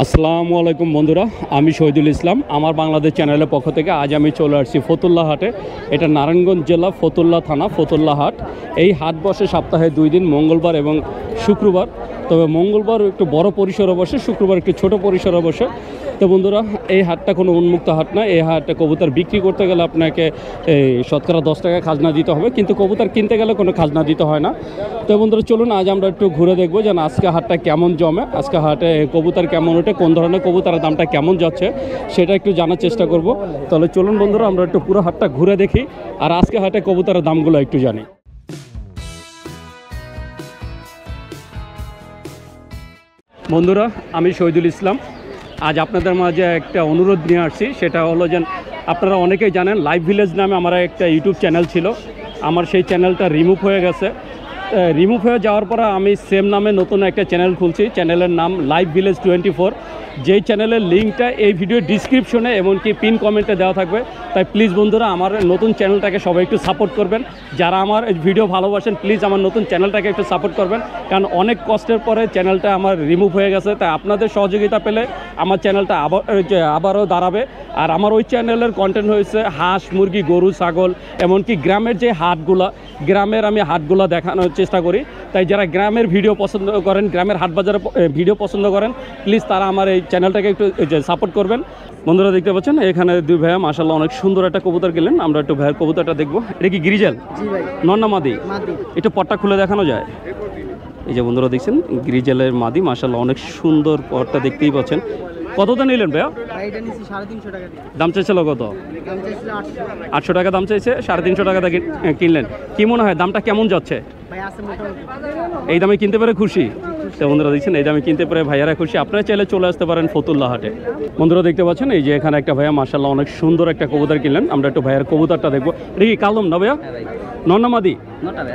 আসসালামু আলাইকুম বন্ধুরা, আমি শহীদুল ইসলাম। আমার বাংলাদেশ চ্যানেলের পক্ষ থেকে আজ আমি চলে আসছি ফতুল্লা হাটে। এটা নারায়ণগঞ্জ জেলা ফতুল্লা থানা ফতুল্লা হাট। এই হাট বসে সপ্তাহে 2 দিন, মঙ্গলবার এবং শুক্রবার। তবে মঙ্গলবার একটু বড় পরিসরে বসে, শুক্রবার একটু ছোট পরিসরে বসে। তো বন্ধুরা, এই হাটটা কোনো উন্মুক্ত হাট না। এই হাটে কবুতর বিক্রি করতে গেলে আপনাকে শতকরা 10 টাকা খাজনা দিতে হবে, কিন্তু কবুতর কিনতে গেলে কোনো খাজনা দিতে হয় না। তো বন্ধুরা চলুন আজ আমরা একটু ঘুরে দেখবো যে আজকে হাটটা কেমন জমে, আজকে হাটে কবুতর কেমন ওঠে, কোন ধরনের কবুতরের দামটা কেমন যাচ্ছে সেটা একটু জানার চেষ্টা করব। তাহলে চলুন বন্ধুরা আমরা একটু পুরো হাটটা ঘুরে দেখি আর আজকে হাটে কবুতরের দামগুলো একটু জানি। বন্ধুরা, আমি শহীদুল ইসলাম। আজ আপনাদের মাঝে একটা অনুরোধ নিয়ে আসছি, সেটা হলো যে আপনারা অনেকেই জানেন লাইভ ভিলেজ নামে আমার একটা ইউটিউব চ্যানেল ছিল। আমার সেই চ্যানেলটা রিমুভ হয়ে গেছে। রিমুভ হয়ে যাওয়ার পরে আমি সেম নামে নতুন একটা চ্যানেল খুলছি। চ্যানেলের নাম লাইভ ভিলেজ 24। যেই চ্যানেলের লিঙ্কটা এই ভিডিও ডিসক্রিপশনে এমনকি পিন কমেন্টে দেওয়া থাকবে। তাই প্লিজ বন্ধুরা আমার নতুন চ্যানেলটাকে সবাই একটু সাপোর্ট করবেন। যারা আমার ভিডিও ভালোবাসেন প্লিজ আমার নতুন চ্যানেলটাকে একটু সাপোর্ট করবেন, কারণ অনেক কষ্টের পরে চ্যানেলটা আমার রিমুভ হয়ে গেছে। তাই আপনাদের সহযোগিতা পেলে আমার চ্যানেলটা আবারও দাঁড়াবে। আর আমার ওই চ্যানেলের কন্টেন্ট হয়েছে হাঁস, মুরগি, গরু, ছাগল, এমনকি গ্রামের যে হাটগুলা, গ্রামের আমি হাটগুলা দেখানোর চেষ্টা করি। তাই যারা গ্রামের ভিডিও পছন্দ করেন, গ্রামের হাট বাজারের ভিডিও পছন্দ করেন, প্লিজ তারা আমার এই চ্যানেলটাকে একটু সাপোর্ট করবেন। বন্ধুরা দেখতে পাচ্ছেন এখানে দুই ভাইয়া মাশাআল্লাহ অনেক সুন্দর একটা কবুতর কিনলেন। আমরা একটু ভাইয়ের কবুতরটা দেখবো। এটা কি গ্রিজেল? জি ভাই। নন্না মাদি? মাদি। একটু পটটা খুলে দেখানো যায়? এই যে বন্ধুরা দেখছেন গ্রিজেলের মাদি, মাশাআল্লাহ অনেক সুন্দর পটটা দেখতেই পাচ্ছেন। কতটা নিলেন ভাইয়া? এটা নিছি 350 টাকা দিয়ে। দাম চাইছিল কত? দাম চাইছিল 800। 800 টাকা দাম চাইছে, 350 টাকা দিয়ে কিনলেন। কি মনে হয় দামটা কেমন যাচ্ছে? ভাই আছে মোটামুটি। এই দামে কিনতে পেরে খুশি? তো বন্ধুরা দেখছেন এই দামে কিনতে পেরে ভাইয়ারা খুশি। আপনারা চাইলে চলে আসতে পারেন ফতুল্লা হাটে। বন্ধুরা দেখতে পাচ্ছেন এই যে এখানে একটা ভাইয়া মাশাআল্লাহ অনেক সুন্দর একটা কবুতর কিনলেন। আমরা একটু ভাইয়ার কবুতরটা দেখবো। এটা কি কালদম না ভাইয়া? নন্না মাদি? নটা ভাই।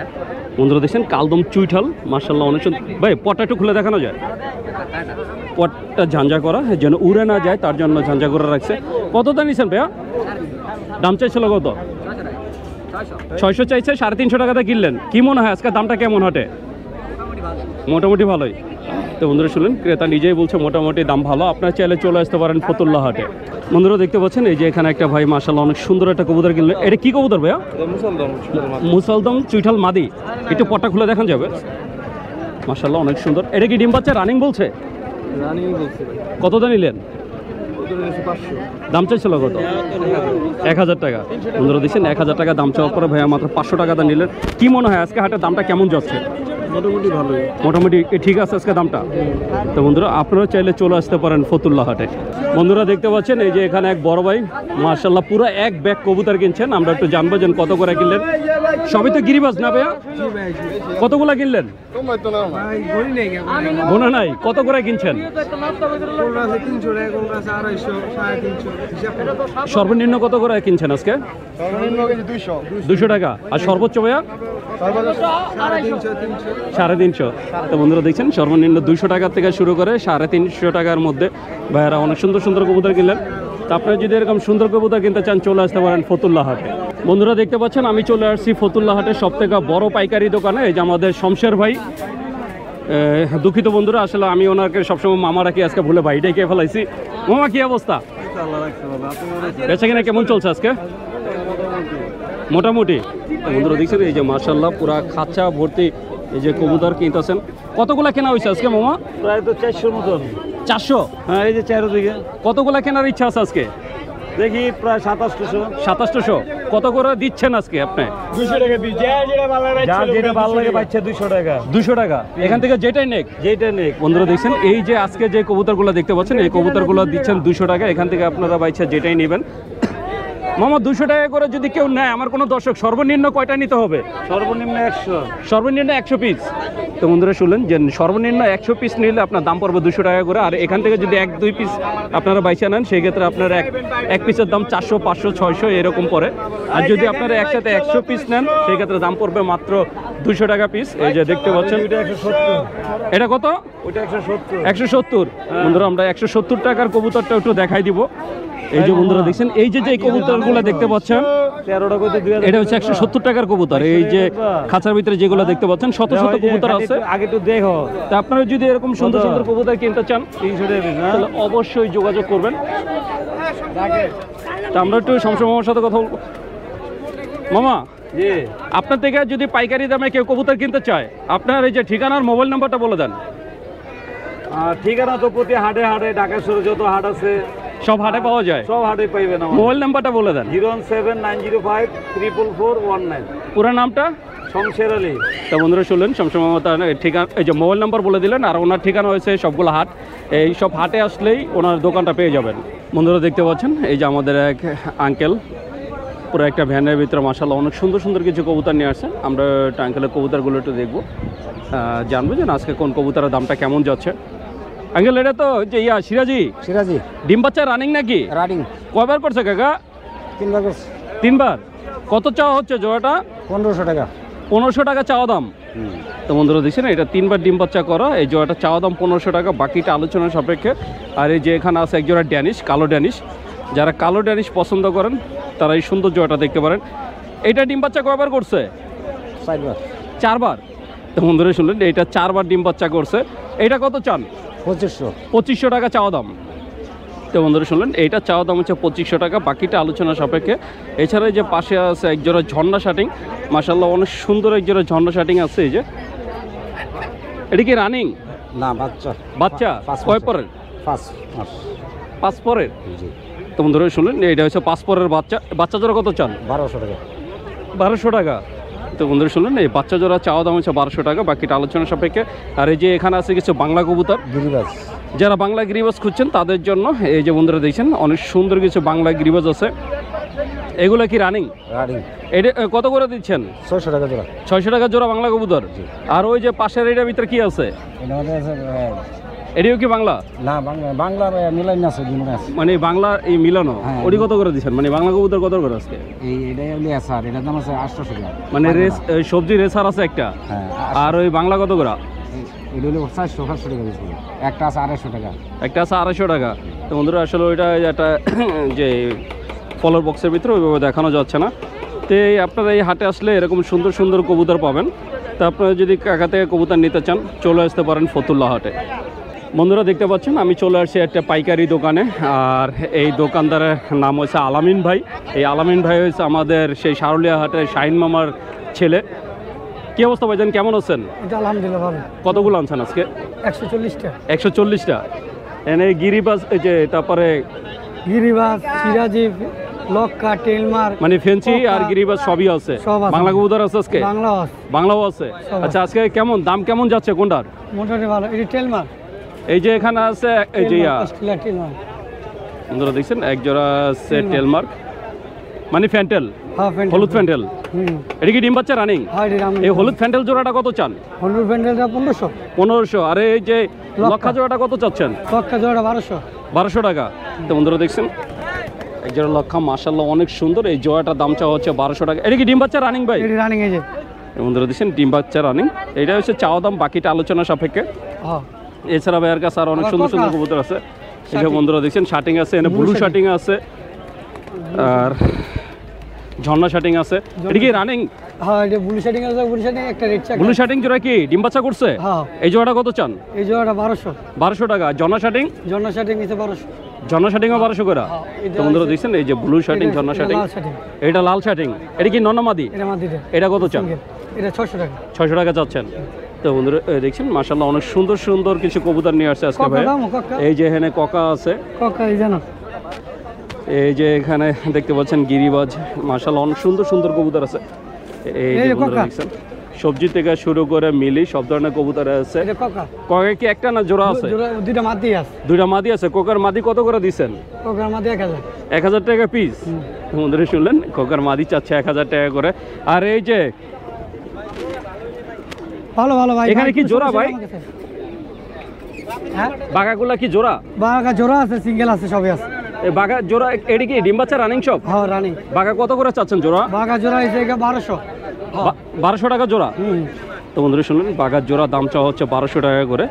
বন্ধুরা দেখছেন কালদম চুইঠাল, মাশাআল্লাহ অনেক সুন্দর। ভাই পটটা একটু খুলে দেখানো যায়? পটটা ঝাঞ্ঝা করা যেন উড়ে না যায়, তার জন্য ঝাঞ্ঝা করে রাখছে। কতটা নিছেন ভাইয়া? দাম চাইছিল কত? 600 চাইছে, 350 টাকাতে কিনলেন। কি মনে হয় আজকে দামটা কেমন হাটে? মোটামুটি ভালোই। তো বন্ধুরা শুনলেন ক্রেতা নিজেই বলছে মোটামুটি দাম ভালো। আপনারা চাইলে চলে আসতে পারেন ফতুল্লা হাটে। বন্ধুরা দেখতে পাচ্ছেন এই যে এখানে একটা ভাই মাশাআল্লাহ অনেক সুন্দর একটা কবুতর কিনলেন। এটা কি কবুতর ভাইয়া? মুসলদম চুইঠাল মাদি। একটু পটটা খুলে দেখান যাবে? মাশাআল্লাহ অনেক সুন্দর। এটা কি ডিম বাচ্চা রানিং বলছে? রানিং বলছি ভাই। কতটা নিলেন? দাম চাইছিল কত? 1000 টাকা। বন্ধুরা দিচ্ছেন 1000 টাকা দাম চাওয়ার পরে ভাইয়া মাত্র 500 টাকাটা নিলেন। কি মনে হয় আজকে হাটের দামটা কেমন যাচ্ছে? মোটামুটি ভালোই। মোটামুটি ঠিক আছে আজকে দামটা। তো বন্ধুরা আপনারা চাইলে চলে আসতে পারেন ফতুল্লা হাটে। বন্ধুরা দেখতে পাচ্ছেন এই যে এখানে এক বড় ভাই মাশাআল্লাহ পুরো এক ব্যাগ কবুতর কিনছেন। আমরা একটু জানবো যে কত করে কিনলেন। সবই তো গিরিবাজ না ভাইয়া? কতগুলা কিনলেন? গোনা নাই। কত করে কিনছেন? সর্বনিম্ন কত করে কিনছেন আজকে? 200 টাকা। আর সর্বোচ্চ ভাইয়া? 350। তো বন্ধুরা দেখছেন সর্বনিম্ন 200 টাকা থেকে শুরু করে 350 টাকার মধ্যে ভাইয়ারা অনেক সুন্দর সুন্দর কবুতর কিনলেন। তো আপনারা যদি এরকম সুন্দর কবুতর কিনতে চান চলে আসতে পারেন ফতুল্লা হাটে। বন্ধুরা দেখতে পাচ্ছেন আমি চলে আসছি ফতুল্লা হাটের সবথেকে বড় পাইকারি দোকানে। এই যে আমাদের শমশের ভাই। দুঃখিত বন্ধুরা, আসলে আমি ওনাকে সবসময় মামা রাখি, আজকে ভুলে ভাই ডেকে ফেলাইছি। মামা কি অবস্থা? বেচা কিনা কেমন চলছে আজকে? মোটামুটি। বন্ধুরা দেখছেন এই যে মাশাআল্লাহ পুরা খাঁচা ভর্তি এই যে কবুতর কিনতেছেন। কতগুলা কেনা হয়েছে আজকে মামা? প্রায় তো 400 মতন। 400? হ্যাঁ, এই যে চারদিকে। কতগুলা কেনার ইচ্ছা আছে আজকে? দেখি প্রায় 2700। 2700। কত করে দিচ্ছেন আজকে আপনি? 200 টাকা দিই। যেটা ভালো লাগে বাচ্চা 200 টাকা। 200 টাকা। এখান থেকে যেটাই নেক? যেটা নেক। বন্ধুরা দেখছেন এই যে আজকে যে কবুতরগুলো দেখতে পাচ্ছেন এই কবুতরগুলো দিচ্ছেন 200 টাকা। এখান থেকে আপনারা বাচ্চা যেটাই নেবেন। মামা 200 টাকা করে যদি কেউ নেয়, আমার কোনো দর্শক সর্বনিম্ন কয়টা নিতে হবে? সর্বনিম্ন 100। সর্বনিম্ন 100 পিস। তো বন্ধুরা শুনলেন যে সর্বনিম্ন 100 পিস নিলে আপনার দাম পড়বে 200 টাকা করে। আর এখান থেকে যদি 1-2 পিস আপনারা বাইচা নেন সেই ক্ষেত্রে আপনার এক পিসের দাম 400, 500, 600 এরকম পড়ে। আর যদি আপনারা একসাথে 100 পিস নেন সেই ক্ষেত্রে দাম পড়বে মাত্র 200 টাকা পিস। এই যে দেখতে পাচ্ছেন এটা কত? ওটা 170। 170। বন্ধুরা আমরা 170 টাকার কবুতরটা একটু দেখাই দিব। এই যে বন্ধুরা দেখছেন এই যে কবুতরগুলো দেখতে পাচ্ছেন 13টা কইতে 2000 এটা হচ্ছে 170 টাকার কবুতর। এই যে খাঁচার ভিতরে যেগুলো দেখতে পাচ্ছেন শত শত কবুতর আছে। আগে একটু দেখো, তা আপনারা যদি এরকম সুন্দর সুন্দর কবুতর কিনতে চান 300 টাকা পিস না? তাহলে অবশ্যই যোগাযোগ করবেন। তা আমরা একটু শামসু মামার সাথে কথা বলবো। মামা, জি, আপনার থেকে যদি পাইকারি দামে কেউ কবুতর কিনতে চায়, আপনার এই যে ঠিকানার মোবাইল নাম্বারটা বলে দেন। ঠিকানা তো প্রতি হাটে হাটে ঢাকা শহরে যত হাট আছে সব হাটে পাওয়া যায়, সব হাটে পাইবেন। আমার মোবাইল নাম্বারটা বলে দেন। 017-905-44419। পুরো নামটা? শমশের আলী। তা বন্ধুরা শুনলেন, শামসু মামা তার ঠিকানা, এই যে মোবাইল নাম্বার বলে দিলেন, আর ওনার ঠিকানা হয়েছে সবগুলো হাট। এই সব হাটে আসলেই ওনার দোকানটা পেয়ে যাবেন। বন্ধুরা দেখতে পাচ্ছেন এই যে আমাদের এক আঙ্কেল পুরো একটা ভ্যানের ভিতরে মাশাআল্লাহ অনেক সুন্দর সুন্দর কিছু কবুতর নিয়ে আসছেন। আমরা আঙ্কেলের কবুতরগুলো একটু দেখবো, জানবো যে আজকে কোন কবুতরের দামটা কেমন যাচ্ছে। আঙ্কেল, এটা তো যে সিরাজি ডিম বাচ্চা রানিং নাকি? রানিং কয়বার করছে কাকা? 3বার করছে। 3বার। কত চাওয়া হচ্ছে জোড়াটা? 1500 টাকা। 1500 টাকা চাওয়া দাম। তো বন্ধুরা দেখছেন এটা 3বার ডিম বাচ্চা করা, এই জোড়াটা চাওয়া দাম 1500 টাকা, বাকিটা আলোচনার সাপেক্ষে। আর এই যে এখানে আছে এক জোড়া ড্যানিশ, কালো ড্যানিশ। যারা কালো ড্যানিশ পছন্দ করেন তারা এই সুন্দর জোড়াটা দেখতে পারেন। এইটা ডিম বাচ্চা কয়বার করছে? 4বার। 4বার। তো বন্ধুরা শুনলেন এইটা 4বার ডিম বাচ্চা করছে। এইটা কত চান? 2500 টাকা চাওয়া দাম। তো বন্ধুরা শুনলেন এইটা চাওয়া দাম হচ্ছে 2500 টাকা, বাকিটা আলোচনা সাপেক্ষে। এছাড়া এই যে পাশে আছে এক জোড়া ঝর্ণা শাটিং, মাশাআল্লাহ অনেক সুন্দর এক জোড়া ঝর্ণা শাটিং আছে। এই যে এটা কি রানিং না বাচ্চা? বাচ্চা কয় পরের? 5 পরের। তো বন্ধুরা শুনলেন এইটা হচ্ছে 5 পরের বাচ্চা। বাচ্চা জোড়া কত চান? 1200 টাকা। 1200 টাকা। তো বন্ধুরা শুনলেন এই বাচ্চা জোড়া চাওয়া দাম হচ্ছে 1200 টাকা, বাকিটা আলোচনা সাপেক্ষে। আর এই যে এখানে আছে কিছু বাংলা কবুতর, গিরিবাজ। যারা বাংলা গিরিবাজ খুঁজছেন তাদের জন্য এই যে বন্ধুরা দেখছেন অনেক সুন্দর কিছু বাংলা গিরিবাজ আছে। এগুলো কি রানিং? এটা কত করে দিচ্ছেন? 600 টাকা জোড়া। 600 টাকা জোড়া বাংলা কবুতর। আর ওই যে পাশের এটার ভিতরে কি আছে? এটিও কি বাংলা? না বাংলা মিলাইন আছে, মানে বাংলা এই মিলানো। হ্যাঁ। ওটি কত করে দিচ্ছেন? মানে বাংলা কবুতর কত করে আজকে? এইটাই স্যার, এটার দাম আছে 800 টাকা। মানে রেস সবজি রেসার আছে একটা, হ্যাঁ। আর ওই বাংলা কত করে? এটা হলো 400-500 টাকা দিচ্ছে। একটা আছে 250 টাকা। একটা আছে 250 টাকা। তো বন্ধুরা আসলে ওইটা একটা যে ফলের বক্সের ভিতরে ওইভাবে দেখানো যাচ্ছে না। তো আপনারা এই হাটে আসলে এরকম সুন্দর সুন্দর কবুতর পাবেন। তো আপনারা যদি কাকা থেকে কবুতর নিতে চান চলে আসতে পারেন ফতুল্লা হাটে। বন্ধুরা দেখতে পাচ্ছেন আমি চলে আসছি একটা পাইকারি দোকানে, আর এই দোকানদারের নাম হচ্ছে আলামিন ভাই। এই আলামিন ভাই হচ্ছে আমাদের সেই সারুলিয়া হাটের শাহিন মামার ছেলে। কি অবস্থা ভাইজান, কেমন আছেন? আলহামদুলিল্লাহ ভালো। কতগুলো আনছেন আজকে? 140টা। 140টা। এনে গিরিবাজ, এই যে তারপরে গিরিবাজ, সিরাজি, লক্কা, টেলমার, মানে ফেন্সি আর গিরিবাজ সবই আছে। সব আছে। বাংলা কবুতর আছে আজকে? বাংলা আছে, বাংলাও আছে। সব আচ্ছা আজকে কেমন দাম কেমন যাচ্ছে কোনটার? মোটামুটি ভালো। এটা টেলমার। এই যে এখানে আছে এই যে টেলমার। বন্ধুরা দেখছেন এক জোড়া আছে টেলমার্ক, মানে ফ্যান্টেল, হ্যাঁ ফ্যান্টেল। হলুদ ফ্যান্টেল। এটা কি ডিম বাচ্চা রানিং? হ্যাঁ এটা রানিং। এই হলুদ ফ্যান্টেল জোড়াটা কত চান? হলুদ ফ্যান্টেলটা 1500। 1500। আর এই যে লক্ষা জোড়াটা কত চাচ্ছেন? লক্কা জোড়া 1200। 1200 টাকা। তো বন্ধুরা দেখছেন এক জোড়া লক্ষা মাশাআল্লাহ অনেক সুন্দর। এই জোড়াটার দাম চাওয়া হচ্ছে 1200 টাকা। এটা কি ডিম বাচ্চা রানিং ভাই? এটা রানিং। এই যে বন্ধুরা দেখছেন ডিম বাচ্চা রানিং। এটা হচ্ছে চাওয়া দাম, বাকিটা আলোচনা সাপেক্ষে। হ্যাঁ। এছাড়া ভাইয়ের কাছে আর অনেক সুন্দর সুন্দর কবুতর আছে। এই যে বন্ধুরা দেখছেন শাটিং আছে, এনে ব্লু শাটিং আছে, আর ঝর্ণা শাটিং আছে। এটা কি রানিং? হ্যাঁ এটা ব্লু শাটিং আছে। ব্লু শাটিং একটা রেড চাকা। ব্লু শাটিং জোড়া কি ডিম বাচ্চা করছে? হ্যাঁ। এই জোড়াটা কত চান? এই জোড়াটা 1200। 1200 টাকা। ঝর্ণা শাটিং? জর্না শাটিং নিচে 1200। ঝর্ণা শাটিংও 1200 করে। হ্যাঁ, এটা তো বন্ধুরা হচ্ছে- দেখছেন এই যে ব্লু শাটিং, ঝর্ণা শাটিং। লাল শাটিং। এটা লাল শাটিং। এটা কি নন্নামাদি? এটা মাদিটা। এটা কত চান? সিঙ্গেল। এটা 600 টাকা। 600 টাকা চাচ্ছেন। তো বন্ধুরা দেখছেন মাশাআল্লাহ অনেক সুন্দর সুন্দর কিছু কবুতর নিয়ে আসছে আজকে ককা ভাই। দাম ককা। এই যে এখানে ককা আছে, ককা এই জানো। এই যে এখানে দেখতে পাচ্ছেন গিরিবাজ, মাশাআল্লাহ অনেক সুন্দর সুন্দর কবুতর আছে। এই এই যে যে বন্ধুরা ককা। দেখছেন সবজি থেকে শুরু করে মিলি সব ধরনের কবুতর আছে। এটা ককা। ককা কি একটা না জোড়া আছে? জোড়া দুইটা মাদি আছে। দুইটা মাদি আছে। কোকার মাদি কত করে দিচ্ছেন? ককার মাদি 1000। 1000 টাকা পিস। বন্ধুরা শুনলেন কোকার মাদি চাচ্ছে 1000 টাকা করে। আর এই যে ভালো ভালো ভাই। এখানে কি জোড়া ভাই? হ্যাঁ বাগাগুলা কি জোড়া? বাগা জোড়া আছে, সিঙ্গেল আছে, সবই আছে। এই বাগা জোড়া এটা কি ডিম বাচ্চা রানিং সব? হ্যাঁ রানিং। বাগা কত করে চাচ্ছেন জোড়া? বাগা জোড়া এসে 1200। 1200 টাকা জোড়া। তো বন্ধুরা শুনলেন বাগার জোড়া দাম চাওয়া হচ্ছে 1200 টাকা করে,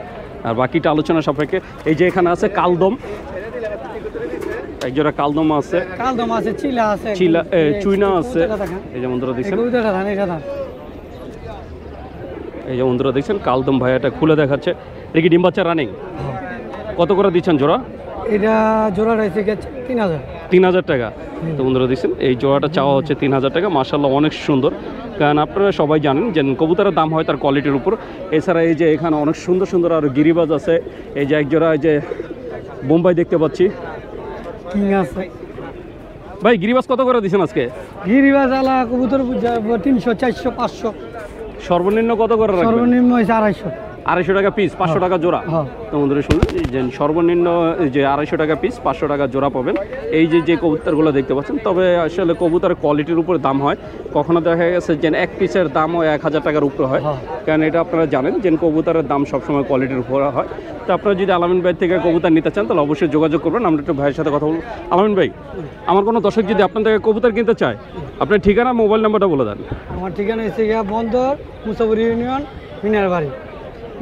আর বাকিটা আলোচনা সাপেক্ষে। এই যে এখানে আছে কালদম, এক জোড়া কালদম আছে, কালদম আছে, চিলা আছে, চিলা চুইনা আছে। এই যে বন্ধুরা দেখছেন, এই যে বন্ধুরা দেখছেন কালদম ভাইয়াটা খুলে দেখাচ্ছে। এটা কি ডিম বাচ্চা রানিং? কত করে দিচ্ছেন জোড়া? এটা জোড়া রয়েছে 3000। 3000 টাকা। তো বন্ধুরা দেখছেন এই জোড়াটা চাওয়া হচ্ছে 3000 টাকা। মাশাআল্লাহ অনেক সুন্দর, কারণ আপনারা সবাই জানেন যে কবুতরের দাম হয় তার কোয়ালিটির উপর। এছাড়া এই যে এখানে অনেক সুন্দর সুন্দর আর গিরিবাজ আছে। এই যে এক জোড়া এই যে বোম্বাই দেখতে পাচ্ছি। ঠিক আছে ভাই গিরিবাজ কত করে দিচ্ছেন আজকে? গিরিবাজ আলা কবুতর 300, 400, 500। সর্বনিম্ন কত করে রাখবেন? সর্বনিম্ন হয়েছে 250। 250 টাকা পিস, 500 টাকা জোড়া। তো বন্ধুরা শুনুন যে সর্বনিম্ন যে 250 টাকা পিস, 500 টাকা জোড়া পাবেন এই যে কবুতরগুলো দেখতে পাচ্ছেন। তবে আসলে কবুতরের কোয়ালিটির উপর দাম হয়। কখনো দেখা গেছে যে এক পিসের দামও 1000 টাকার উপরে হয়, কারণ এটা আপনারা জানেন যে কবুতরের দাম সবসময় কোয়ালিটির উপর হয়। তো আপনারা যদি আলামিন ভাই থেকে কবুতর নিতে চান তাহলে অবশ্যই যোগাযোগ করবেন। আমরা একটু ভাইয়ের সাথে কথা বলবো। আলামিন ভাই, আমার কোনো দর্শক যদি আপনার থেকে কবুতর কিনতে চায়, আপনার ঠিকানা মোবাইল নাম্বারটা বলে দেন। আমার ঠিকানা এসে গিয়া বন্দর মুসাফর ইউনিয়ন মিনার বাড়ি।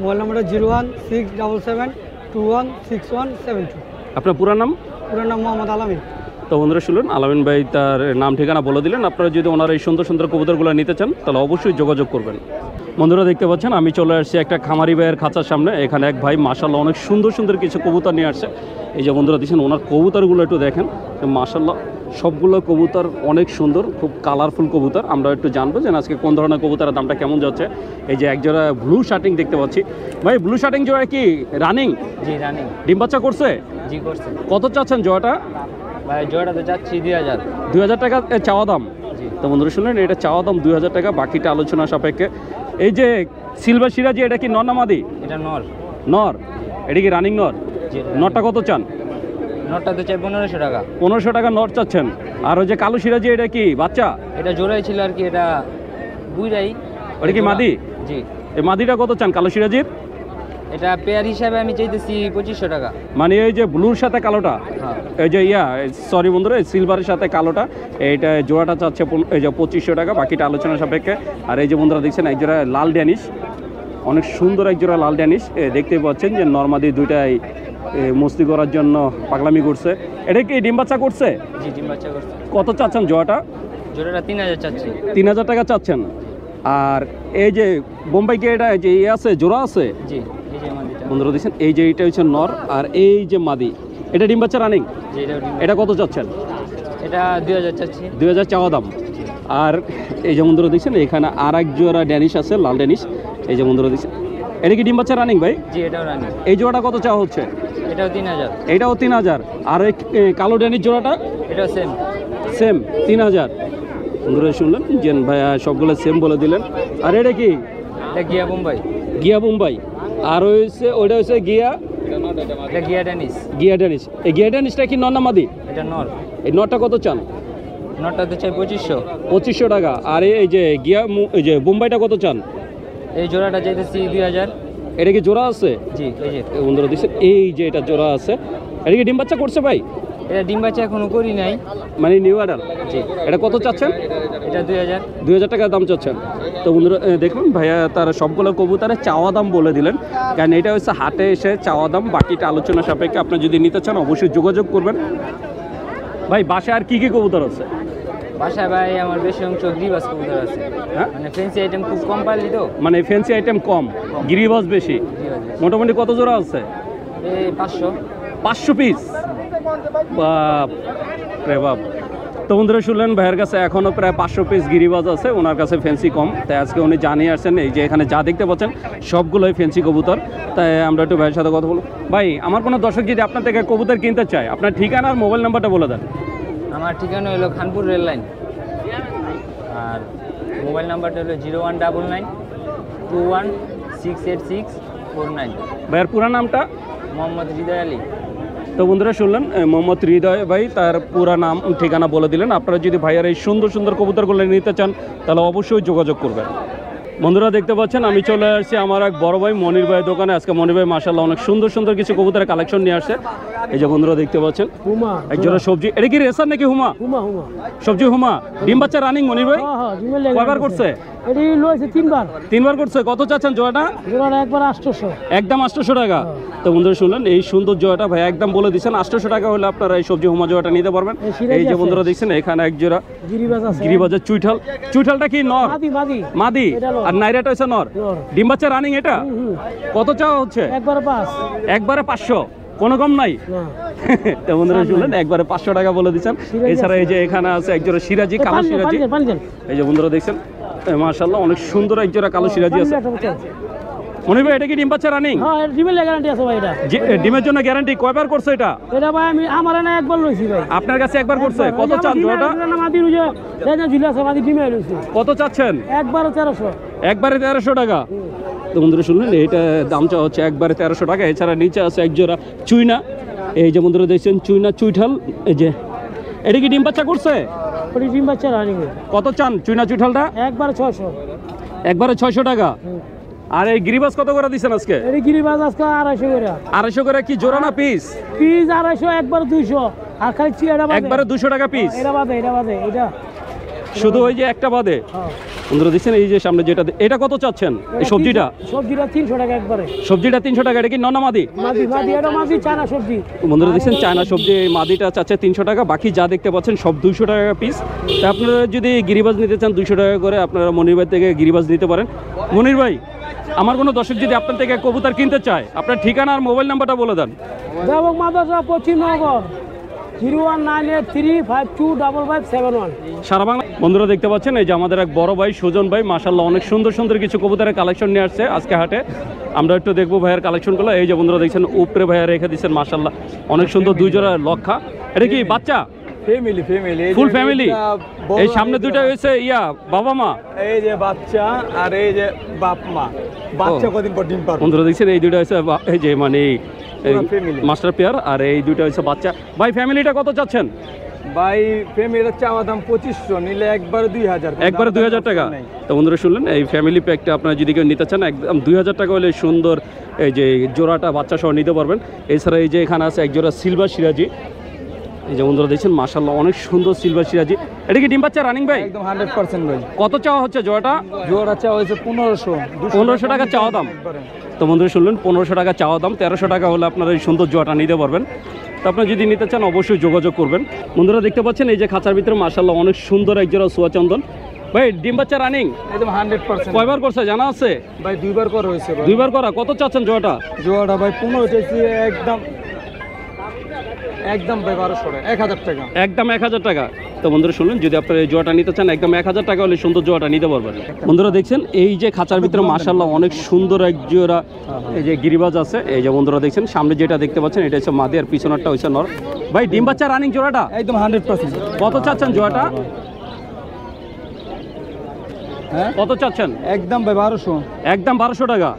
মোবাইল নাম্বারটা 01677216172। আপনার পুরো নাম? পুরো নাম মোহাম্মদ আলামিন। তো বন্ধুরা শুনলেন আলামিন ভাই তার নাম ঠিকানা বলে দিলেন। আপনারা যদি ওনার এই সুন্দর সুন্দর কবুতরগুলো নিতে চান তাহলে অবশ্যই যোগাযোগ করবেন। বন্ধুরা দেখতে পাচ্ছেন আমি চলে আসছি একটা খামারি ভাইয়ের খাঁচার সামনে। এখানে এক ভাই মাশাআল্লাহ অনেক সুন্দর সুন্দর কিছু কবুতর নিয়ে আসছে। এই যে বন্ধুরা দেখছেন ওনার কবুতরগুলো একটু দেখেন, মাশাআল্লাহ সবগুলো কবুতর অনেক সুন্দর, খুব কালারফুল কবুতর। আমরা একটু জানবো যে আজকে কোন ধরনের কবুতরের দামটা কেমন যাচ্ছে। এই যে এক জোড়া ব্লু শার্টিং দেখতে পাচ্ছি। ভাই ব্লু শার্টিং জোড়া কি রানিং? জি রানিং। ডিম বাচ্চা করছে? জি করছে। কত চাচ্ছেন জোড়াটা? ভাই জোড়া তো যাচ্ছি 2000। 2000 টাকা চাওয়া দাম। জি। তো বন্ধুরা শুনলেন এটা চাওয়া দাম 2000 টাকা, বাকিটা আলোচনা সাপেক্ষে। এই যে সিলভার সিরাজি এটা কি নর না মাদি? এটা নর। নর। এটা কি রানিং নর? জি। নরটা কত চান? নরটা তো চাই 1500 টাকা। 1500 টাকা নর চাচ্ছেন। আর ওই যে কালো সিরাজি এটা কি বাচ্চা? এটা জোড়াই ছিল আর কি, এটা বুইরাই। ওটা কি মাদি? জি। এই মাদিটা কত চান কালো সিরাজির? এটা পেয়ার হিসাবে আমি চাইতেছি 2500 টাকা। মানে এই যে ব্লুর সাথে কালোটা, হ্যাঁ। এই যে সরি বন্ধুরা সিলভারের সাথে কালোটা, এইটা জোড়াটা চাচ্ছে এই যে 2500 টাকা, বাকিটা আলোচনা সাপেক্ষে। আর এই যে বন্ধুরা দেখছেন এক জোড়া লাল ড্যানিশ, অনেক সুন্দর এক জোড়া লাল ড্যানিশ। দেখতেই পাচ্ছেন যে নর্মাদি দুইটাই মস্তি করার জন্য পাগলামি করছে। এটা কি ডিম বাচ্চা করছে? জি ডিম বাচ্চা করছে। কত চাচ্ছেন জোড়াটা? জোড়াটা 3000 চাচ্ছি। 3000 টাকা চাচ্ছেন। আর এই যে বোম্বাই কি এটা যে আছে জোড়া আছে? জি এই যে মাদিটা। বন্ধুরা দেখছেন এই যে এটা হচ্ছে নর আর এই যে মাদি, এটা ডিম বাচ্চা রানিং। জি এটা ডিম। এটা কত চাচ্ছেন? এটা 2000 চাচ্ছি। 2000 চাওয়া দাম। আর এই যে বন্ধুরা দেখছেন এখানে আর এক জোড়া ড্যানিশ আছে, লাল ড্যানিশ। এই যে বন্ধুরা দেখছেন এটা কি ডিম বাচ্চা রানিং ভাই? জি এটাও রানিং। এই জোড়াটা কত চাওয়া হচ্ছে? এটাও 3000। এইটাও 3000। আর এই কালো ড্যানিশ জোড়াটা? এটাও সেম। সেম 3000। বন্ধুরা শুনলেন যে ভাইয়া সবগুলো সেম বলে দিলেন। আর এটা কি? এটা গিয়া বোম্বাই। গিয়া বোম্বাই। আর ওইটা হচ্ছে গিয়া, এটা গিয়া ড্যানিশ। গিয়া ড্যানিশ। এই গিয়া ড্যানিশটা কি নর না মাদি? এটা নর। এই নরটা কত চান? নরটা তো চাই 2500। 2500 টাকা। আর এই যে এই যে বোম্বাইটা কত চান? এই জোড়াটা চাইতেছি 2000। এটা কি জোড়া আছে? জি এই যে। বন্ধুরা দেখছেন এই যে এটা জোড়া আছে। এটা কি ডিম বাচ্চা করছে ভাই? এটা ডিম বাচ্চা এখনো করি নাই। মানে নিউ অর্ডার? জি। এটা কত চাচ্ছেন? এটা 2000। 2000 টাকা দাম চাচ্ছেন। তো বন্ধুরা দেখুন ভাইয়া তার সবগুলো কবুতরের চাওয়া দাম বলে দিলেন, কারণ এটা হচ্ছে হাটে এসে চাওয়া দাম, বাকিটা আলোচনা সাপেক্ষে। আপনি যদি নিতে চান অবশ্যই যোগাযোগ করবেন। ভাই বাসায় আর কি কি কবুতর আছে? বাসায় ভাই আমার বেশি অংশ গিরিবাজ কবুতর আছে। হ্যাঁ মানে ফেন্সি আইটেম খুব কম পালি তো। মানে ফ্যান্সি আইটেম কম, গিরিবাজ বেশি। মোটামুটি কত জোড়া আছে? এই 500। 500 পিস? বাপ রে বাপ। তো বন্ধুরা শুনলেন ভাইয়ের কাছে এখনও প্রায় 500 পিস গিরিবাজ আছে, ওনার কাছে ফ্যান্সি কম। তাই আজকে উনি জানিয়ে আসছেন এই যে এখানে যা দেখতে পাচ্ছেন সবগুলোই ফ্যান্সি কবুতর। তাই আমরা একটু ভাইয়ের সাথে কথা বলব। ভাই আমার কোনো দর্শক যদি আপনার থেকে কবুতর কিনতে চায়, আপনার ঠিকানা আর মোবাইল নাম্বারটা বলে দেন। আমার ঠিকানা হলো খানপুর রেল লাইন। আর মোবাইল নাম্বারটা হলো 01921686449। ভাইয়ের পুরা নামটা? মোহাম্মদ হৃদয় আলী। তো বন্ধুরা শুনলেন মোহাম্মদ হৃদয় ভাই তার পুরা নাম ঠিকানা বলে দিলেন। আপনারা যদি ভাইয়ার এই সুন্দর সুন্দর কবুতরগুলো নিতে চান তাহলে অবশ্যই যোগাযোগ করবেন। বন্ধুরা দেখতে পাচ্ছেন আমি চলে আসছি আমার এক বড় ভাই মনির ভাইয়ের দোকানে। আজকে মনির ভাই মাশাআল্লাহ অনেক সুন্দর সুন্দর কিছু কবুতরের কালেকশন নিয়ে আসছে। এই যে বন্ধুরা দেখতে পাচ্ছেন হুমা একজোড়া সবজি। এটা কি রেসার নাকি হুমা? হুমা হুমা। সবজি হুমা। ডিম বাচ্চা রানিং মনির ভাই? হ্যাঁ হ্যাঁ ডিমের লেগে কয়বার করছে? এটি লয়েছে 3বার। 3বার করছে, কত চাচ্ছেন জোড়াটা? জোড়াটা একবার 800। একদম 800 টাকা। তো বন্ধুরা শুনলেন এই সুন্দর জোড়াটা ভাই একদম বলে দিচ্ছেন 800 টাকা হলে আপনারা এই সবজি হোমা জোড়াটা নিতে পারবেন। এই সিরাজি এই যে আছে। বন্ধুরা দেখছেন এখানে এক জোড়া গিরিবাজ আছে। গিরিবাজার চুইঠাল। চুইঠালটা কি নর? মাদি মাদি। মাদি। এটা নর। আর নাইরাটা হচ্ছে নর। নর। ডিম বাচ্চা রানিং এটা? কত চাওয়া হচ্ছে? একবার 5। একবারে 500, কোনো কম নাই? না। তো বন্ধুরা শুনলেন একবারে 500 টাকা বলে দিচ্ছেন। সিরাজি এছাড়া আছে। এই যে এখানে আছে এক জোড়া সিরাজি, কালো সিরাজি। পানি দেন। এই যে বন্ধুরা দেখছেন মাশাআল্লাহ অনেক সুন্দর এক জোড়া কালো সিরাজি আছে। মনির ভাই এটা কি ডিম বাচ্চা রানিং? হ্যাঁ, ডিমের গ্যারান্টি আছে ভাই এটা। ডিমের জন্য গ্যারান্টি কয়বার করছে এটা? এটা ভাই আমি আমার না একবার লইছি ভাই। আপনার কাছে একবার করছে? কত চান জোড়াটা? মাদি রুজে দেনা ঝুলে আছে, মাদি ডিমে লইছি। কত চাচ্ছেন? একবার 1300। একবারে 1300 টাকা। তো বন্ধুরা শুনলেন এইটা দামটা হচ্ছে একবারে 1300 টাকা। এছাড়া নিচে আছে এক জোড়া চুইনা। এই যে বন্ধুরা দেখছেন চুইনা চুইঠাল। এই যে এটা কি ডিম বাচ্চা করছে? ওই ডিম বাচ্চা রানিং। কত চান চুইনা চুইঠালটা? একবার 600। একবারে 600 টাকা। আর এই গিরিবাস কত করে দিচ্ছেন আজকে? এই গিরিবাজ আজকে 250 করে। 250 করে কি জোড়া না পিস? পিস 250, একবার 200। আর খালি এটা বাদে। একবারে 200 টাকা পিস। এটা বাদে এটা। শুধু ওই যে একটা বাদে। হ্যাঁ। বন্ধুরা দেখছেন এই যে সামনে যেটা এটা কত চাচ্ছেন এই সবজিটা? সবজিটা 300 টাকা একবারে। সবজিটা 300 টাকা। এটা কি ননামাদি? মাদি এটা মাদি চানা সবজি। বন্ধুরা দেখছেন চায়না সবজি এই মাদিটা চাচ্ছে 300 টাকা। বাকি যা দেখতে পাচ্ছেন সব 200 টাকা পিস। তা আপনারা যদি গিরিবাজ নিতে চান 200 টাকা করে আপনারা মনির ভাই থেকে গিরিবাজ নিতে পারেন। মনির ভাই আমার কোনো দর্শক যদি আপনার থেকে কবুতর কিনতে চায় আপনার ঠিকানা আর মোবাইল নাম্বারটা বলে দেন। দেবক মাদ্রাসা পশ্চিমনগর 01985255571। সারা বাংলা। বন্ধুরা দেখতে পাচ্ছেন এই যে আমাদের এক বড় ভাই সুজন ভাই মাশাআল্লাহ অনেক সুন্দর সুন্দর কিছু কবুতরের কালেকশন নিয়ে আসছে আজকে হাটে। আমরা একটু দেখবো ভাইয়ের কালেকশনগুলো। এই যে বন্ধুরা দেখছেন উপরে ভাইয়া রেখে দিচ্ছেন মাশাআল্লাহ অনেক সুন্দর 2 জোড়া লক্ষা। এটা কি বাচ্চা? Family full family. এই সামনে দুইটা হয়েছে বাবা মা। এই যে বাচ্চা আর এই যে বাপ মা। বাচ্চা কদিন পর ডিম পারবে। বন্ধুরা দেখছেন এই দুইটা হয়েছে এই যে মানে family। মাস্টার পেয়ার আর এই দুইটা হয়েছে বাচ্চা। ভাই ফ্যামিলিটা কত চাচ্ছেন? ভাই ফ্যামিলির চাওয়া দাম 2500, নিলে একবারে 2000। একবারে 2000 টাকা। তো বন্ধুরা শুনলেন এই ফ্যামিলি প্যাকটা আপনারা যদি কেউ নিতে চান একদম 2000 টাকা হলে সুন্দর এই যে জোড়াটা বাচ্চা সহ নিতে পারবেন। এছাড়া এই যে এখানে আছে এক জোড়া সিলভার সিরাজি। এই যে বন্ধুরা দেখছেন মাশাআল্লাহ অনেক সুন্দর সিলভার সিরাজি। এটা কি ডিম বাচ্চা রানিং ভাই? একদম 100% ভাই। কত চাওয়া হচ্ছে জোড়াটা? জোড়া চাওয়া হয়েছে 1500। 1500 টাকা চাওয়া দাম। তো বন্ধুরা শুনলেন 1500 টাকা চাওয়া দাম। 1300 টাকা হলে আপনারা এই সুন্দর জোড়াটা নিতে পারবেন। তো আপনারা যদি নিতে চান অবশ্যই যোগাযোগ করবেন। বন্ধুরা দেখতে পাচ্ছেন এই যে খাঁচার ভিতরে মাশাআল্লাহ অনেক সুন্দর এক জোড়া সোয়া চন্দন। ভাই ডিম বাচ্চা রানিং একদম 100%। কয়বার করছে জানা আছে? ভাই 2বার করা হয়েছে ভাই। 2বার করা। কত চাচ্ছেন জোড়াটা? জোড়াটা ভাই 15 চাইছি। একদম ভাই 1200 টাকা। 1000 টাকা। একদম 1000 টাকা। তো বন্ধুরা শুনলেন যদি আপনারা এই জোড়াটা নিতে চান একদম 1000 টাকা হলে সুন্দর জোড়াটা নিতে পারবেন। বন্ধুরা দেখছেন এই যে খাঁচার ভিতরে মাশাআল্লাহ অনেক সুন্দর এক জোড়া এই যে গিরিবাজ আছে। এই যে বন্ধুরা দেখছেন সামনে যেটা দেখতে পাচ্ছেন এটা হচ্ছে মাদি আর পিছনেরটা হচ্ছে নর। ভাই ডিম বাচ্চা রানিং জোড়াটা একদম 100%। কত চাচ্ছেন জোড়াটা? হ্যাঁ কত চাচ্ছেন? একদম ভাই 1200। একদম 1200 টাকা।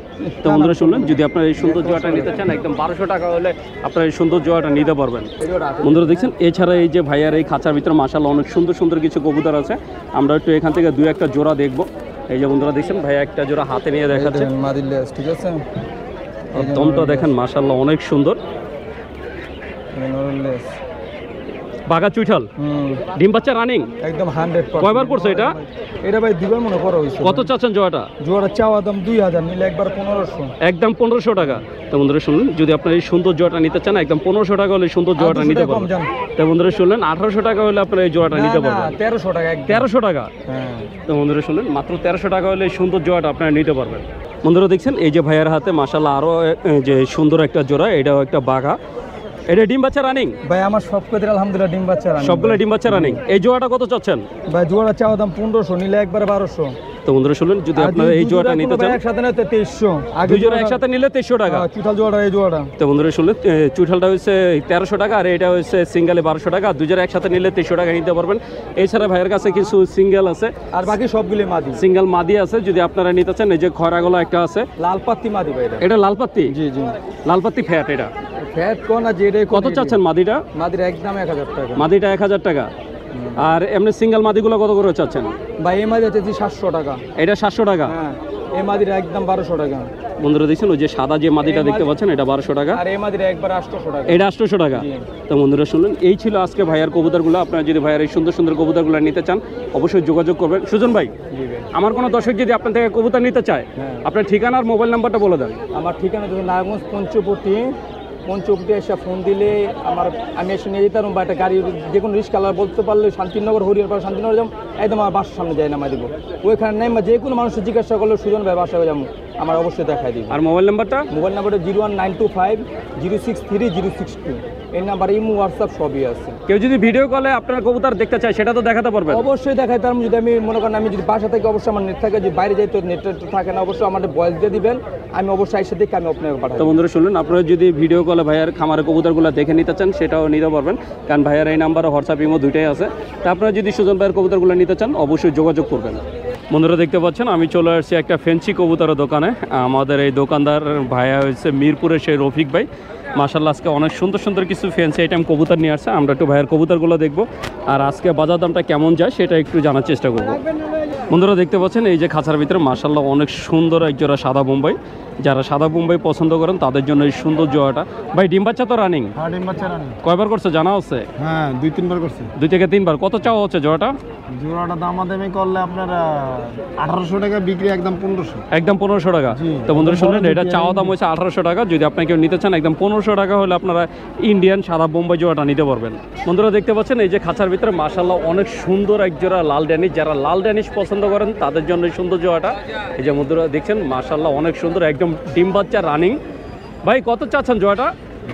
তো বন্ধুরা শুনলেন যদি আপনারা এই সুন্দর জোড়াটা নিতে চান একদম 1200 টাকা হলে আপনারা এই সুন্দর জোড়াটা নিতে পারবেন। বন্ধুরা দেখছেন এছাড়া এই যে ভাইয়ার এই খাঁচার ভিতরে মাশাআল্লাহ অনেক সুন্দর সুন্দর কিছু কবুতর আছে। আমরা একটু এখান থেকে 2-1টা জোড়া দেখবো। এই যে বন্ধুরা দেখছেন ভাইয়া একটা জোড়া হাতে নিয়ে দেখাচ্ছে। মাদিল্লাস ঠিক আছে। দমটা দেখেন মাশাআল্লাহ অনেক সুন্দর। নরলেস বাঘা চুইঠাল ডিম বাচ্চা রানিং একদম 100%। কয়বার করছে এটা? এটা ভাই 2বার মনে করা হয়েছে। কত চাচ্ছেন জোড়াটা? জোড়া চাওয়া দাম 2000, নিলে একবার 1500। একদম 1500 টাকা। তো বন্ধুরা শুনলেন যদি আপনারা এই সুন্দর জোড়াটা নিতে চান একদম 1500 টাকা হলে সুন্দর জোড়াটা নিতে পারবেন। তো বন্ধুরা শুনলেন 1800 টাকা হলে আপনারা এই জোড়াটা নিতে পারবেন। 1300 টাকা। 1300 টাকা। হ্যাঁ। তো বন্ধুরা শুনলেন মাত্র 1300 টাকা হলে এই সুন্দর জোড়াটা আপনারা নিতে পারবেন। বন্ধুরা দেখছেন এই যে ভাইয়ার হাতে মাশাআল্লাহ আরও যে সুন্দর একটা জোড়া, এটাও একটা বাঘা। এটা ডিম বাচ্চা রানিং ভাই? আমার সব কদের আলহামদুলিল্লাহ ডিম বাচ্চা রানিং। সবগুলো ডিম বাচ্চা রানিং। এই জোড়াটা কত চাচ্ছেন? ভাই জোড়া চাওয়া দাম 1500, নিলে একবার 1200। তো বন্ধুরা শুনলেন যদি আপনারা এই জোড়াটা নিতে চান একসাথে নিতে 2300। আগে দুই জোড়া একসাথে নিলে 2300 টাকা। চুঠাল জোড়া এই জোড়াটা। তো বন্ধুরা শুনলেন চুঠালটা হচ্ছে 1300 টাকা আর এটা হচ্ছে সিঙ্গেলে 1200 টাকা। দুই জোড়া একসাথে নিলে 2300 টাকা নিতে পারবেন। এছাড়া ভাইয়ের কাছে কিছু সিঙ্গেল আছে আর বাকি সবগুলো মাদি। সিঙ্গেল মাদি আছে যদি আপনারা নিতে চান। এই যে খয়রাগোলা একটা আছে লাল পাত্তি মাদি ভাই। এটা লাল পাত্তি? জি জি লাল পাত্তি ফ্যাট। এটা ফ্যাট কোন না যেটাই। কত চাচ্ছেন মাদিটা? মাদির একদম 1000 টাকা। মাদিটা 1000 টাকা। আর এমনি সিঙ্গেল মাদিগুলো কত করে চাচ্ছেন? ভাই এই মাদি হচ্ছে 700 টাকা। এটা 700 টাকা। হ্যাঁ এই মাদিটা একদম 1200 টাকা। বন্ধুরা দেখছেন ওই যে সাদা যে মাদিটা দেখতে পাচ্ছেন এটা 1200 টাকা, আর এই মাদিটা একবার 800 টাকা। এটা 800 টাকা। তো বন্ধুরা শুনলেন, এই ছিল আজকে ভাইয়ার কবুতরগুলো। আপনারা যদি ভাইয়ার এই সুন্দর সুন্দর কবুতরগুলো নিতে চান অবশ্যই যোগাযোগ করবেন। সুজন ভাই, আমার কোনো দর্শক যদি আপনার থেকে কবুতর নিতে চায়, আপনার ঠিকানা আর মোবাইল নাম্বারটা বলে দেন। আমার ঠিকানা যদি নারায়ণগঞ্জ পঞ্চবটি এসে ফোন দিলে আমি এসে নিয়ে যেতাম, বা একটা গাড়ি যে কোনো রিস্কালার বলতে পারলে শান্তিনগর, হরিয়ারপাড়া শান্তিনগর যাবো, একদম আমার বাসার সামনে যাই নামাই দেবো। ওইখানে নেই যে কোনো মানুষের জিজ্ঞাসা করলে সুজন ভাই বাসায় যাবো, আমার অবশ্যই দেখাই দিই। আর মোবাইল নাম্বারটা? মোবাইল নাম্বারটা 01925 063 062। এই নাম্বার ইমো হোয়াটসঅ্যাপ সবই আছে। কেউ যদি ভিডিও কলে আপনার কবুতর দেখতে চায় সেটা তো দেখাতে পারবেন? অবশ্যই দেখাই। তার যদি আমি মনে করেন আমি যদি বাসা থেকে অবশ্যই আমার নেট থাকে, যদি বাইরে যাই তো নেট থাকে না, অবশ্যই আমাদের ভয়েস দিয়ে দিবেন, আমি অবশ্যই এসে দেখে আমি আপনাকে পাঠাই। তো বন্ধুরা শুনলেন, আপনারা যদি ভিডিও কলে ভাইয়ার খামারের কবুতরগুলো দেখে নিতে চান সেটাও নিতে পারবেন, কারণ ভাইয়ার এই নাম্বার হোয়াটসঅ্যাপ ইমো দুইটাই আছে। তা আপনারা যদি সুজন ভাইয়ের কবুতরগুলো নিতে চান অবশ্যই যোগাযোগ করবেন। বন্ধুরা দেখতে পাচ্ছেন আমি চলে আসছি একটা ফ্যান্সি কবুতরের দোকানে। আমাদের এই দোকানদার ভাইয়া হচ্ছে মিরপুরের সেই রফিক ভাই। মাশাআল্লাহ আজকে অনেক সুন্দর সুন্দর কিছু ফ্যান্সি আইটেম কবুতর নিয়ে আসছে। আমরা একটু ভাইয়ের কবুতরগুলো দেখবো আর আজকে বাজার দামটা কেমন যায় সেটা একটু জানার চেষ্টা করব। বন্ধুরা দেখতে পাচ্ছেন এই যে খাঁচার ভিতরে মাশাআল্লাহ অনেক সুন্দর একজোড়া সাদা বোম্বাই। যারা সাদা বোম্বাই পছন্দ করেন তাদের জন্য এই সুন্দর জোড়াটা। ভাই ডিম বাচ্চা তো রানিং? হ্যাঁ, ডিম বাচ্চা রানি। কয়বার করছে জানা আছে? হ্যাঁ, 2-3 বার করছে। 2 থেকে 3 বার। কত চাওয়া হচ্ছে জোড়াটা? জোড়াটা দামাদামি করলে আপনার 1800 টাকা, বিক্রি একদম 1500। একদম 1500 টাকা। তো বন্ধুরা শুনলেন, এটা চাওয়া দাম হচ্ছে 1800 টাকা। যদি আপনি কেউ নিতে চান একদম 1500 টাকা হলে আপনারা ইন্ডিয়ান সাদা বোম্বাই জোড়াটা নিতে পারবেন। বন্ধুরা দেখতে পাচ্ছেন এই যে খাঁচার ভিতরে মাশাআল্লাহ অনেক সুন্দর এক জোড়া লাল ড্যানিশ। যারা লাল ড্যানিশ পছন্দ করেন তাদের জন্য এই সুন্দর জোড়াটা। এই যে বন্ধুরা দেখছেন মাশাআল্লাহ অনেক সুন্দর, একদম ডিম বাচ্চা রানিং। ভাই কত চাচ্ছেন জোড়াটা?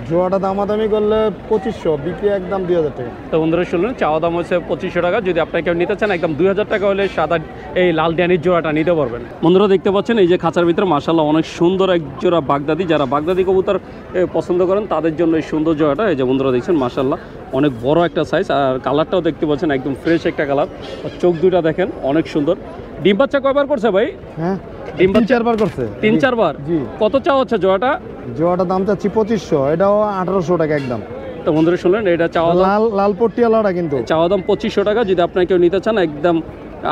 জোড়াটা দামাদামি করলে 2500, বিক্রি একদম 2000 টাকা। তো বন্ধুরা শুনলেন, চাওয়া দাম হচ্ছে 2500 টাকা। যদি আপনাকে কেউ নিতে চান একদম 2000 টাকা হলে সাদা এই লাল ড্যানিশ জোড়াটা নিতে পারবেন। বন্ধুরা দেখতে পাচ্ছেন এই যে খাঁচার ভিতরে মাশাআল্লাহ অনেক সুন্দর এক জোড়া বাগদাদি। যারা বাগদাদি কবুতর পছন্দ করেন তাদের জন্য এই সুন্দর জোড়াটা। এই যে বন্ধুরা দেখছেন মাশাআল্লাহ অনেক বড় একটা সাইজ, আর কালারটাও দেখতে পাচ্ছেন একদম ফ্রেশ একটা কালার। চোখ দুটা দেখেন অনেক সুন্দর। ডিম বাচ্চা কয়বার করছে ভাই? হ্যাঁ, ডিম বাচ্চা 3-4 বার করছে। 3-4 বার। জি। কত চাওয়া হচ্ছে জোড়াটা? জোড়াটার দাম চাচ্ছি 2500, এটাও 1800 টাকা একদম। তো বন্ধুরা শুনলেন, এটা চাওয়া দাম, লাল পট্টিওয়ালাটা কিন্তু চাওয়া দাম 2500 টাকা। যদি আপনাকে কেউ নিতে চান একদম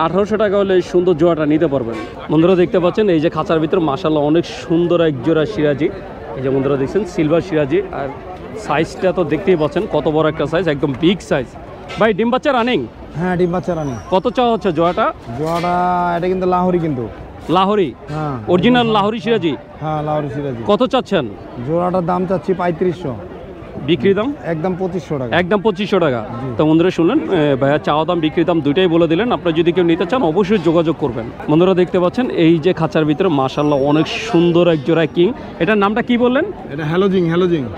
1800 টাকা হলে এই সুন্দর জোড়াটা নিতে পারবেন। বন্ধুরা দেখতে পাচ্ছেন এই যে খাঁচার ভিতরে মাশাআল্লাহ অনেক সুন্দর এক জোড়া সিরাজি। এই যে বন্ধুরা দেখছেন সিলভার সিরাজি, আর সাইজটা তো দেখতেই পাচ্ছেন কত বড় একটা সাইজ, একদম বিগ সাইজ। ভাই ডিম বাচ্চা রানিং? হ্যাঁ, ডিম বাচ্চা রানি। কত চাওয়া হচ্ছে জোড়াটা? জোড়াটা এটা কিন্তু লাহোরি কিন্তু। লাহোরি? হ্যাঁ, অরিজিনাল লাহোরি সিরাজি। হ্যাঁ, লাহোরি সিরাজি। কত চাচ্ছেন? জোড়াটার দাম চাচ্ছি 3500, বিক্রি দাম? একদম 2500 টাকা। একদম 2500 টাকা। তো বন্ধুরা শুনলেন, ভাইয়া চাওয়া দাম বিক্রি দাম দুইটাই বলে দিলেন। আপনারা যদি কেউ নিতে চান অবশ্যই যোগাযোগ করবেন। বন্ধুরা দেখতে পাচ্ছেন এই যে খাঁচার ভিতরে মাশাআল্লাহ অনেক সুন্দর এক জোড়া কিং। এটার নামটা কি বললেন? এটা হ্যালোজিং।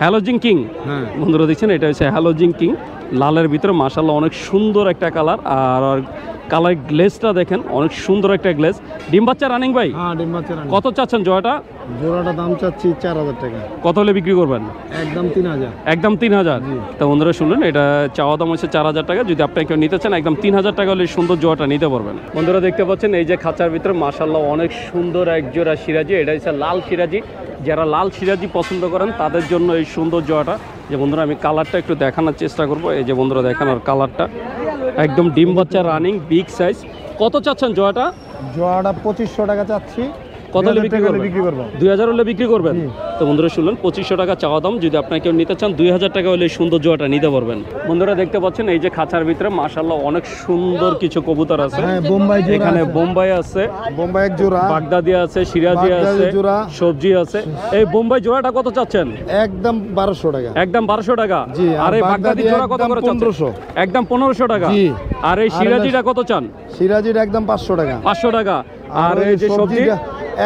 Halogen king. হ্যাঁ, বন্ধুরা দেখছেন এটা হচ্ছে হ্যালোজিং কিং। লালের ভিতরে মাশাআল্লাহ অনেক সুন্দর একটা কালার, আর কালার গ্লেজটা দেখেন অনেক সুন্দর একটা গ্লেজ। ডিম বাচ্চা রানিং ভাই? হ্যাঁ, ডিম বাচ্চা রানি। কত চাচ্ছেন জোড়াটা? জোড়াটার দাম চাচ্ছি 4000 টাকা। কত হলে বিক্রি করবেন? একদম 3000। একদম 3000। তো বন্ধুরা শুনলেন, এটা চাওয়া দাম হচ্ছে 4000 টাকা। যদি আপনি কেউ নিতে চান একদম 3000 টাকা হলে সুন্দর জোড়াটা নিতে পারবেন। বন্ধুরা দেখতে পাচ্ছেন এই যে খাঁচার ভিতরে মাশাআল্লাহ অনেক সুন্দর এক জোড়া সিরাজি। এটা হচ্ছে লাল সিরাজি। যারা লাল সিরাজি পছন্দ করেন তাদের জন্য এই সুন্দর জোড়াটা। যে বন্ধুরা আমি কালারটা একটু দেখানোর চেষ্টা করব। এই যে বন্ধুরা দেখানোর কালারটা একদম ডিম বাচ্চা রানিং, বিগ সাইজ। কত চাচ্ছেন জোড়াটা? জোড়াটা 2500 টাকা চাচ্ছি। কত হলে বিক্রি করবো? 2000 হলে বিক্রি করবেন। তো বন্ধুরা শুনলেন 2500 টাকা চাওয়া দাম। যদি আপনাকে কেউ নিতে চান 2000 টাকা হলে এই সুন্দর জোড়াটা নিতে পারবেন। বন্ধুরা দেখতে পাচ্ছেন এই যে খাঁচার ভিতরে মাশাআল্লাহ অনেক সুন্দর কিছু কবুতর আছে। হ্যাঁ, বোম্বাই জোড়া এখানে আছে। বোম্বাই আছে, বোম্বাই এক জোড়া, বাগদাদি আছে, সিরাজি বাগদাদি আছে, জোড়া, সবজি আছে। এই বোম্বাই জোড়াটা কত চাচ্ছেন? একদম 1200 টাকা। একদম 1200 টাকা। জি। আর এই বাগদাদি জোড়া কত করে চাচ্ছেন? 1500। একদম 1500 টাকা। জি। আর এই সিরাজিটা কত চান? সিরাজির একদম 500 টাকা। 500 টাকা। আর এই যে সবজি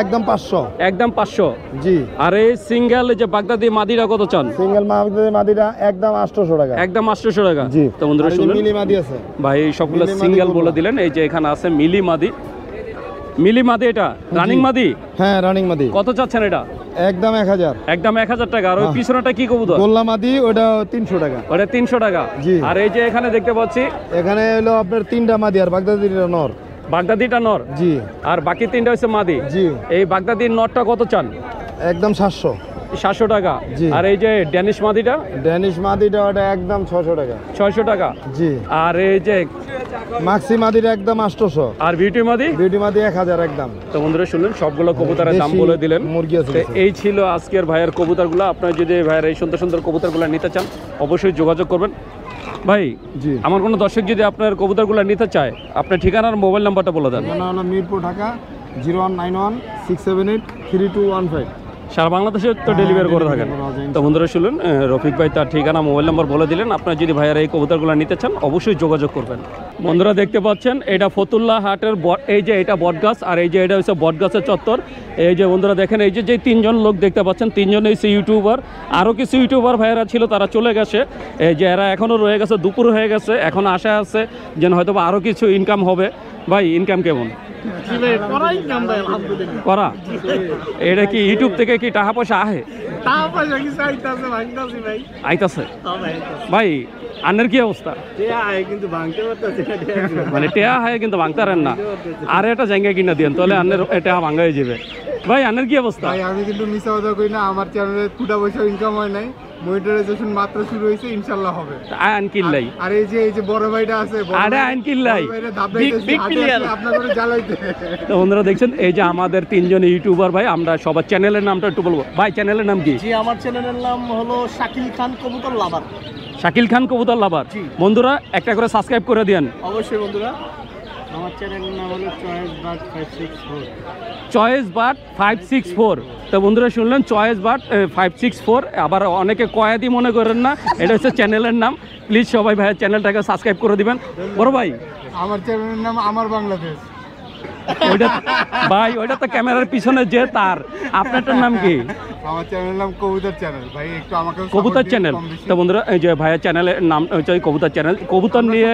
একদম 500। একদম 500। জি। আর এই সিঙ্গেল যে বাগদাদি মাদিরা কত চান? সিঙ্গেল মাদিরা একদম 800 টাকা। একদম 800 টাকা। জি। তো বন্ধুরা শুনুন, মিলি মাদি আছে ভাই এই সবগুলো মিলি মাদি সিঙ্গেল করবো। বলে দিলেন। এই যে এখানে আছে মিলি মাদি। মিলি মাদি এটা রানিং মাদি? হ্যাঁ, রানিং মাদি। কত চাচ্ছেন এটা? একদম 1000। একদম 1000 টাকা। আর ওই হ্যাঁ। পিছনেটা কি কবুতর? গোল্লা মাদি, ওটা 300 টাকা। ওটা 300 টাকা। জি। আর এই যে এখানে দেখতে পাচ্ছি এখানে হলো আপনার 3টা মাদি আর বাগদাদিটা নর। বাগদাদিটা নর। জি। আর বাকি 3টা হচ্ছে মাদি। জি। এই বাগদাদির নরটা কত চান? একদম 700। 700 টাকা। জি। আর এই যে ড্যানিশ মাদিটা ড্যানিশ মাদিটা ওটা একদম 600 টাকা। 600 টাকা। জি। আর এই যে মাক্সি মাদিটা একদম 800। আর বিউটি মাদি বিউটি মাদি 1000 একদম। তো বন্ধুরা শুনলেন সবগুলো কবুতরের দাম দেশি বলে দিলেন। মুরগি আছে তো কিছু। এই ছিল আজকের ভাইয়ের কবুতরগুলো। আপনারা যদি ভাইয়ের এই সুন্দর সুন্দর কবুতরগুলো নিতে চান অবশ্যই যোগাযোগ করবেন। ভাই জি। আমার কোনো দর্শক যদি আপনার কবুতরগুলো নিতে চায় আপনার ঠিকানার মোবাইল নাম্বারটা বলে দেন। ঠিকানা হলো মিরপুর, ঢাকা 0191 678 3215। সারা বাংলাদেশে তো ডেলিভারি করে থাকেন। তো বন্ধুরা শুনলেন রফিক ভাই তার ঠিকানা মোবাইল নাম্বার বলে দিলেন। আপনারা যদি ভাইয়ার এই কবুতরগুলো নিতে চান অবশ্যই যোগাযোগ করবেন। বন্ধুরা দেখতে পাচ্ছেন এটা ফতুল্লা হাটের এই যে এটা বটগাছ, আর এই যে এটা হচ্ছে বটগাছের চত্বর। এই যে বন্ধুরা দেখেন এই যে তিনজন লোক দেখতে পাচ্ছেন, তিনজন হচ্ছে ইউটিউবার। আরও কিছু ইউটিউবার ভাইয়েরা ছিল তারা চলে গেছে, এই যে এরা এখনও রয়ে গেছে, দুপুর হয়ে গেছে, এখন আশা আছে যেন হয়তো বা আরও কিছু ইনকাম হবে। ভাই ইনকাম কেমন করা? এটা কি ইউটিউব থেকে কি টাকা পয়সা আহে? আইতাছে ভাই। আনের কি অবস্থা? মানে টেয়া হয় কিন্তু ভাঙতে পারেন না। আর এটা জায়গা কিনা দিয়েন তাহলে আনের এটা ভাঙা হয়ে যাবে। ভাই আনের কি অবস্থা? আমি কিন্তু মিছা কথা কই না, আমার চ্যানেলে কুটা পয়সা ইনকাম হয় নাই, মনিটাইজেশন মাত্র শুরু হয়েছে, ইনশাআল্লাহ হবে। আইন কিল্লাই আর এই যে বড় ভাইটা আছে, আরে আইন কিল্লাই আপনাদের জ্বালাইতে। তো বন্ধুরা দেখছেন এই যে আমাদের তিনজন ইউটিউবার ভাই, আমরা সবার চ্যানেলের নামটা একটু বলবো। ভাই চ্যানেলের নাম কি? জি, আমার চ্যানেলের নাম হলো শাকিল খান কবুতর লাভার। শাকিল খান কবুতর লাভার। বন্ধুরা একটা করে সাবস্ক্রাইব করে দেন অবশ্যই বন্ধুরা। আমার চ্যানেলের নাম হলো চয়েস বার্ড 564। Choice bird 564। তো বন্ধুরা শুনলেন চয়েস বার্ড 564। আবার অনেকে কয়াদি মনে করেন না, এটা হচ্ছে চ্যানেলের নাম। প্লিজ সবাই ভাইয়ের চ্যানেলটাকে সাবস্ক্রাইব করে দিবেন। বড় ভাই আমার চ্যানেলের নাম আমার বাংলাদেশ। ওইটা ভাই ওইটা তো ক্যামেরার পিছনে যে তার, আপনারটার নাম কি? আমার চ্যানেলের নাম কবুতর চ্যানেল। ভাই একটু আমাকে কবুতর চ্যানেল। তো বন্ধুরা এই যে ভাইয়া চ্যানেলের নাম হচ্ছে কবুতর চ্যানেল। কবুতর নিয়ে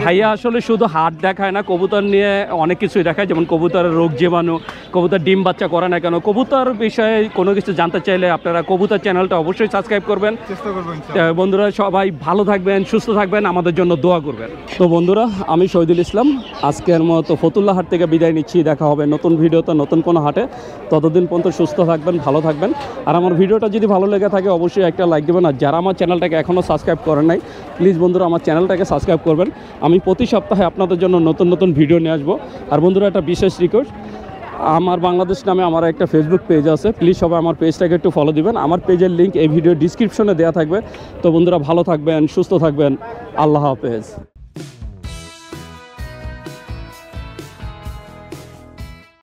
ভাইয়া আসলে শুধু হাট দেখায় না, কবুতর নিয়ে অনেক কিছুই দেখায়, যেমন কবুতরের রোগ জীবাণু, কবুতর ডিম বাচ্চা করে না কেন, কবুতর বিষয়ে কোনো কিছু জানতে চাইলে আপনারা কবুতর চ্যানেলটা অবশ্যই সাবস্ক্রাইব করবেন। চেষ্টা করবেন। বন্ধুরা সবাই ভালো থাকবেন, সুস্থ থাকবেন, আমাদের জন্য দোয়া করবেন। তো বন্ধুরা আমি শহীদুল ইসলাম আজকের মতো ফতুল্লা হাট থেকে বিদায় নিচ্ছি। দেখা হবে নতুন ভিডিওতে নতুন কোনো হাটে। ততদিন পর্যন্ত সুস্থ থাকবেন, ভালো থাকবেন। আর আমার ভিডিওটা যদি ভালো লেগে থাকে অবশ্যই একটা লাইক দেবেন। আর যারা আমার চ্যানেলটাকে এখনও সাবস্ক্রাইব করেন নাই প্লিজ বন্ধুরা আমার চ্যানেলটাকে সাবস্ক্রাইব করবেন। আমি প্রতি সপ্তাহে আপনাদের জন্য নতুন নতুন ভিডিও নিয়ে আসবো। আর বন্ধুরা একটা বিশেষ রিকোয়েস্ট, আমার বাংলাদেশ নামে আমার একটা ফেসবুক পেজ আছে, প্লিজ সবাই আমার পেজটাকে একটু ফলো দিবেন। আমার পেজের লিঙ্ক এই ভিডিও ডিসক্রিপশনে দেওয়া থাকবে। তো বন্ধুরা ভালো থাকবেন, সুস্থ থাকবেন, আল্লাহ হাফেজ।